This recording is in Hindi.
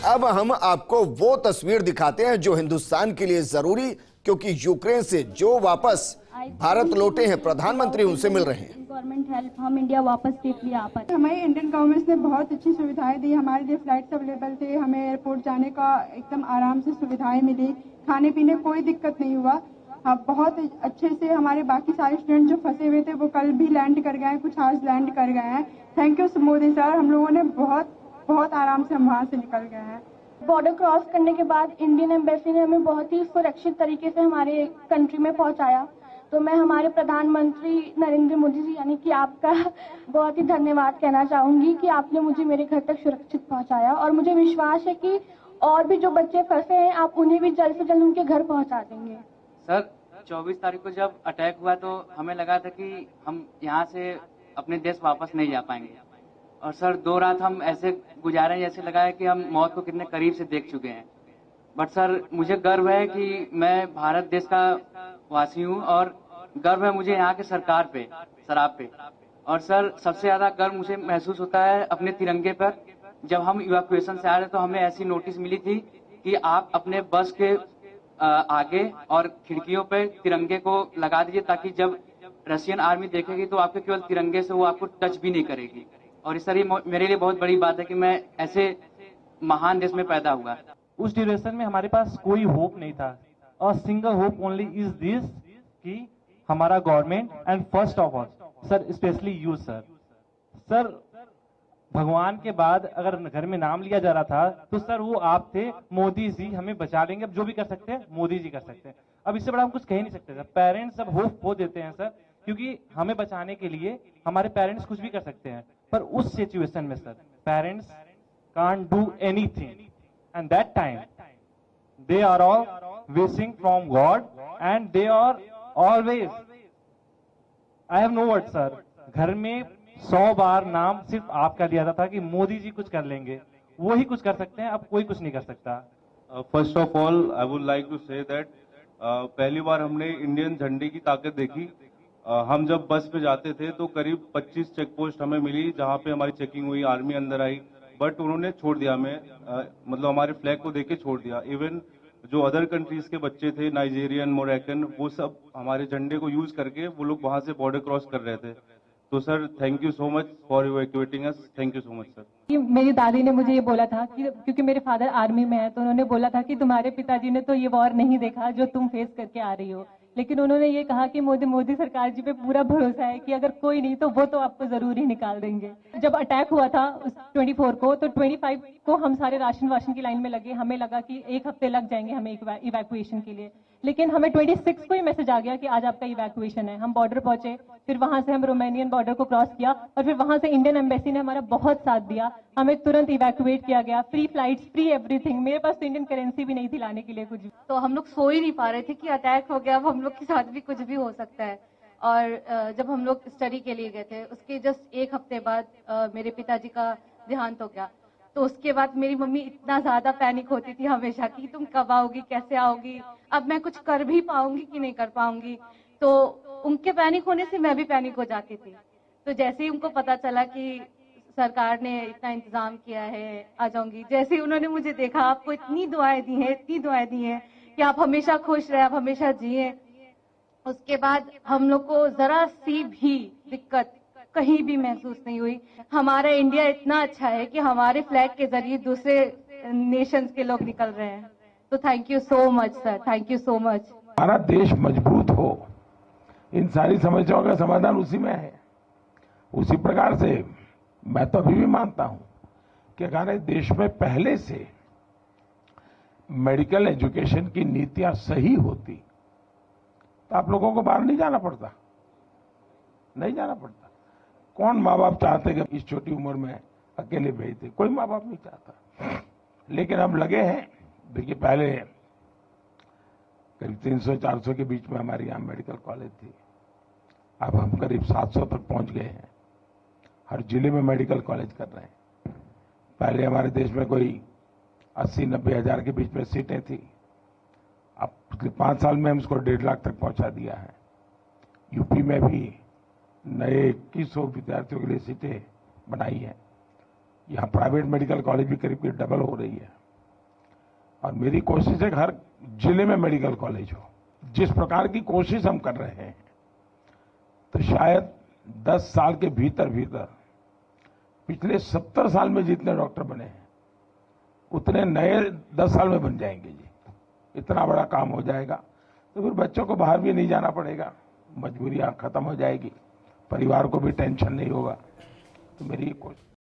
अब हम आपको वो तस्वीर दिखाते हैं जो हिंदुस्तान के लिए जरूरी, क्योंकि यूक्रेन से जो वापस भारत लौटे हैं प्रधानमंत्री उनसे मिल रहे हैं। गवर्नमेंट हेल्प, हम इंडिया वापस सेफली आ पाए। हमारी इंडियन गवर्नमेंट ने बहुत अच्छी सुविधाएं दी, हमारे लिए फ्लाइट्स अवेलेबल थे, हमें एयरपोर्ट जाने का एकदम आराम से सुविधाएं मिली, खाने पीने कोई दिक्कत नहीं हुआ। बहुत अच्छे से हमारे बाकी सारे स्टूडेंट जो फंसे हुए थे वो कल भी लैंड कर गए हैं, कुछ आज लैंड कर गए हैं। थैंक यू मोदी सर, हम लोगों ने बहुत आराम से हम वहाँ से निकल गए हैं। बॉर्डर क्रॉस करने के बाद इंडियन एम्बेसी ने हमें बहुत ही सुरक्षित तरीके से हमारे कंट्री में पहुंचाया। तो मैं हमारे प्रधानमंत्री नरेंद्र मोदी जी यानी कि आपका बहुत ही धन्यवाद कहना चाहूंगी कि आपने मुझे मेरे घर तक सुरक्षित पहुंचाया, और मुझे विश्वास है कि और भी जो बच्चे फंसे हैं आप उन्हें भी जल्द से जल्द उनके घर पहुंचा देंगे। सर 24 तारीख को जब अटैक हुआ तो हमें लगा था कि हम यहाँ से अपने देश वापस नहीं जा पाएंगे, और सर 2 रात हम ऐसे गुजारे जैसे लगा है कि हम मौत को कितने करीब से देख चुके हैं। बट सर मुझे गर्व है कि मैं भारत देश का वासी हूँ, और गर्व है मुझे यहाँ के सरकार पे, शराब पे। और सर सबसे ज्यादा गर्व मुझे महसूस होता है अपने तिरंगे पर। जब हम इवैक्यूएशन से आ रहे तो हमें ऐसी नोटिस मिली थी कि आप अपने बस के आगे और खिड़कियों पे तिरंगे को लगा दीजिए, ताकि जब रशियन आर्मी देखेगी तो आपके केवल तिरंगे से वो आपको टच भी नहीं करेगी। और इस तरह मेरे लिए बहुत बड़ी बात है कि मैं ऐसे महान देश में पैदा हुआ। उस ड्यूरेशन में हमारे पास कोई होप नहीं था। A single hope only is this कि हमारा government and first of all sir specially you sir भगवान के बाद अगर घर में नाम लिया जा रहा था तो सर वो आप थे। मोदी जी हमें बचा लेंगे, अब जो भी कर सकते हैं मोदी जी कर सकते हैं। अब इससे बड़ा हम कुछ कह नहीं सकते सर। पेरेंट्स अब होप खो देते हैं सर, क्योंकि हमें बचाने के लिए हमारे पेरेंट्स कुछ भी कर सकते हैं, पर उस सिचुएशन में sir parents can't do anything, and that time they are all wishing from God and they are always, I have no word sir. घर में 100 बार नाम सिर्फ आपका लिया था कि मोदी जी कुछ कर लेंगे, वो ही कुछ कर सकते हैं, अब कोई कुछ नहीं कर सकता। First of all I would like to say that पहली बार हमने इंडियन झंडे की ताकत देखी। हम जब बस पे जाते थे तो करीब 25 चेक पोस्ट हमें मिली जहां पे हमारी चेकिंग हुई, आर्मी अंदर आई, बट उन्होंने छोड़ दिया हमें, मतलब हमारे फ्लैग को देख के छोड़ दिया। इवन जो अदर कंट्रीज के बच्चे थे, नाइजीरियन, मोरक्कन, वो सब हमारे झंडे को यूज करके वो लोग वहां से बॉर्डर क्रॉस कर रहे थे। तो sir thank you so much for evacuating us, thank you so much sir. मेरी दादी ने मुझे ये बोला था कि क्योंकि मेरे फादर आर्मी में है, तो उन्होंने बोला था कि तुम्हारे पिताजी ने तो ये वॉर नहीं देखा जो तुम फेस करके आ रही हो, लेकिन उन्होंने ये कहा कि मोदी सरकार जी पे पूरा भरोसा है कि अगर कोई नहीं तो वो तो आपको जरूर ही निकाल देंगे। जब अटैक हुआ था 24 को, तो 25 को हम सारे राशन की लाइन में लगे। हमें लगा कि 1 हफ्ते लग जाएंगे हमें इवैक्यूएशन के लिए, लेकिन हमें 26 को ही मैसेज आ गया कि आज आपका इवैक्यूएशन है। हम बॉर्डर पहुंचे, फिर वहां से हम रोमानियन बॉर्डर को क्रॉस किया, और फिर वहां से इंडियन एम्बेसी ने हमारा बहुत साथ दिया। हमें तुरंत इवैक्यूएट किया गया, फ्री फ्लाइट्स, फ्री एवरीथिंग। मेरे पास तो इंडियन करेंसी भी नहीं थी लाने के लिए कुछ भी। तो हम लोग सो ही नहीं पा रहे थे कि अटैक हो गया, अब हम लोग के साथ भी कुछ भी हो सकता है। और जब हम लोग स्टडी के लिए गए थे उसके जस्ट 1 हफ्ते बाद मेरे पिताजी का देहांत हो गया। तो उसके बाद मेरी मम्मी इतना ज्यादा पैनिक होती थी हमेशा कि तुम कब आओगी, कैसे आओगी, अब मैं कुछ कर भी पाऊंगी कि नहीं कर पाऊंगी। तो उनके पैनिक होने से मैं भी पैनिक हो जाती थी। तो जैसे ही उनको पता चला कि सरकार ने इतना इंतजाम किया है, आ जाऊंगी, जैसे ही उन्होंने मुझे देखा, आपको इतनी दुआएं दी हैं कि आप हमेशा खुश रहे, आप हमेशा जिए। उसके बाद हम लोग को जरा सी भी दिक्कत कहीं भी महसूस नहीं हुई। हमारा इंडिया इतना अच्छा है कि हमारे फ्लैग के जरिए दूसरे नेशंस के लोग निकल रहे हैं। तो thank you so much sir, thank you so much. हमारा देश मजबूत हो, इन सारी समस्याओं का समाधान उसी में है। उसी प्रकार से मैं तो अभी भी मानता हूं कि हमारे देश में पहले से मेडिकल एजुकेशन की नीतियां सही होती तो आप लोगों को बाहर नहीं जाना पड़ता। कौन माँ बाप चाहते कि इस छोटी उम्र में अकेले भेज दे? कोई माँ बाप नहीं चाहता। लेकिन हम लगे हैं। देखिए पहले करीब 300-400 के बीच में हमारे यहाँ मेडिकल कॉलेज थी, अब हम करीब 700 तक पहुंच गए हैं। हर जिले में मेडिकल कॉलेज कर रहे हैं। पहले हमारे देश में कोई 80-90 हजार के बीच में सीटें थी, अब पिछले 5 साल में हम इसको 1.5 लाख तक पहुंचा दिया है। यूपी में भी नए 2100 विद्यार्थियों के लिए सीटें बनाई हैं। यहाँ प्राइवेट मेडिकल कॉलेज भी करीब डबल हो रही है। और मेरी कोशिश है कि हर जिले में मेडिकल कॉलेज हो। जिस प्रकार की कोशिश हम कर रहे हैं, तो शायद 10 साल के भीतर भीतर पिछले 70 साल में जितने डॉक्टर बने हैं उतने नए 10 साल में बन जाएंगे जी। इतना बड़ा काम हो जाएगा, तो फिर बच्चों को बाहर भी नहीं जाना पड़ेगा, मजबूरियां खत्म हो जाएगी, परिवार को भी टेंशन नहीं होगा। तो मेरी कोशिश